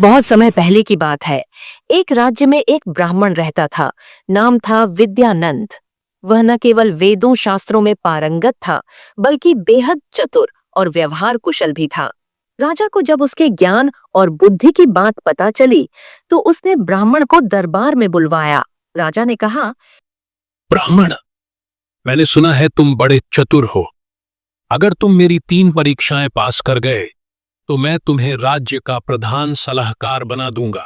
बहुत समय पहले की बात है। एक राज्य में एक ब्राह्मण रहता था। नाम था विद्यानंद। वह न केवल वेदों शास्त्रों में पारंगत था, बल्कि बेहद चतुर और व्यवहार कुशल भी था। राजा को जब उसके ज्ञान और बुद्धि की बात पता चली, तो उसने ब्राह्मण को दरबार में बुलवाया। राजा ने कहा, ब्राह्मण, मैंने सुना है तुम बड़े चतुर हो। अगर तुम मेरी 3 परीक्षाएं पास कर गए तो मैं तुम्हें राज्य का प्रधान सलाहकार बना दूंगा।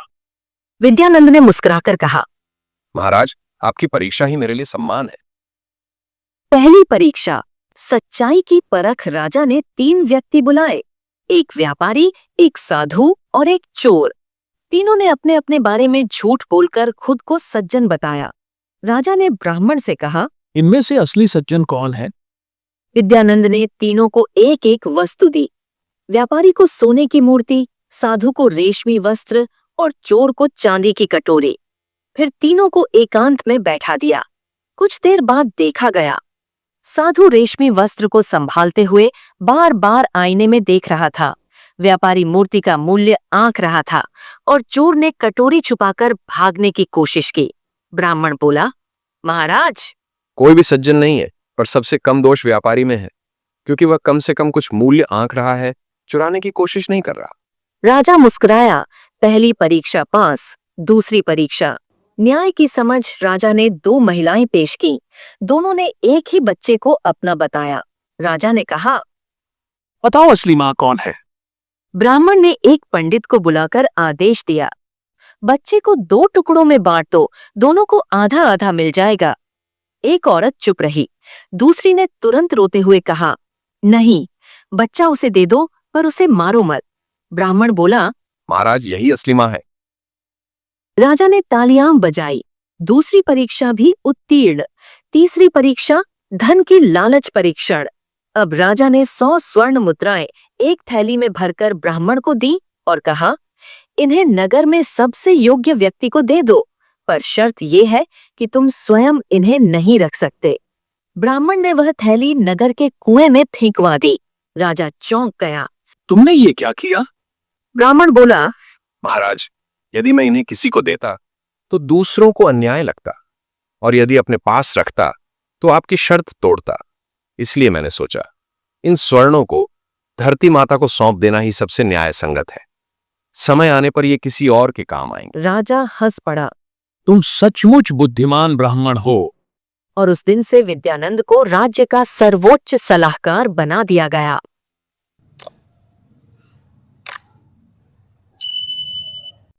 विद्यानंद ने मुस्कुराकर कहा, महाराज, आपकी परीक्षा ही मेरे लिए सम्मान है। पहली परीक्षा, सच्चाई की परख। राजा ने 3 व्यक्ति बुलाए, एक व्यापारी, एक साधु और एक चोर। तीनों ने अपने अपने बारे में झूठ बोलकर खुद को सज्जन बताया। राजा ने ब्राह्मण से कहा, इनमें से असली सज्जन कौन है? विद्यानंद ने तीनों को एक एक वस्तु दी। व्यापारी को सोने की मूर्ति, साधु को रेशमी वस्त्र और चोर को चांदी की कटोरी। फिर तीनों को एकांत में बैठा दिया। कुछ देर बाद देखा गया, साधु रेशमी वस्त्र को संभालते हुए बार बार आईने में देख रहा था। व्यापारी मूर्ति का मूल्य आंक रहा था और चोर ने कटोरी छुपाकर भागने की कोशिश की। ब्राह्मण बोला, महाराज, कोई भी सज्जन नहीं है, पर सबसे कम दोष व्यापारी में है, क्योंकि वह कम से कम कुछ मूल्य आंक रहा है, चुराने की कोशिश नहीं कर रहा। राजा मुस्कुराया। पहली परीक्षा पास। दूसरी परीक्षा, न्याय की समझ। राजा ने 2 महिलाएं पेश की। दोनों ने एक ही बच्चे को अपना बताया। राजा ने कहा, बताओ असली मां कौन है? ब्राह्मण ने एक पंडित को बुलाकर आदेश दिया, बच्चे को 2 टुकड़ों में बांट दो, दोनों को आधा आधा मिल जाएगा। एक औरत चुप रही। दूसरी ने तुरंत रोते हुए कहा, नहीं, बच्चा उसे दे दो, पर उसे मारो मत। ब्राह्मण बोला, महाराज, यही असली मां है। राजा ने तालियां बजाई। दूसरी परीक्षा भी उत्तीर्ण। तीसरी परीक्षा, धन की लालच परीक्षण। अब राजा ने 100 स्वर्ण मुद्राएं एक थैली में भरकर ब्राह्मण को दी और कहा, इन्हें नगर में सबसे योग्य व्यक्ति को दे दो, पर शर्त यह है कि तुम स्वयं इन्हें नहीं रख सकते। ब्राह्मण ने वह थैली नगर के कुएं में फेंकवा दी। राजा चौंक गया। तुमने ये क्या किया? ब्राह्मण बोला, महाराज, यदि मैं इन्हें किसी को देता तो दूसरों को अन्याय लगता, और यदि अपने पास रखता तो आपकी शर्त तोड़ता। इसलिए मैंने सोचा, इन स्वर्णों को धरती माता को सौंप देना ही सबसे न्याय संगत है। समय आने पर ये किसी और के काम आएंगे। राजा हंस पड़ा। तुम सचमुच बुद्धिमान ब्राह्मण हो। और उस दिन से विद्यानंद को राज्य का सर्वोच्च सलाहकार बना दिया गया।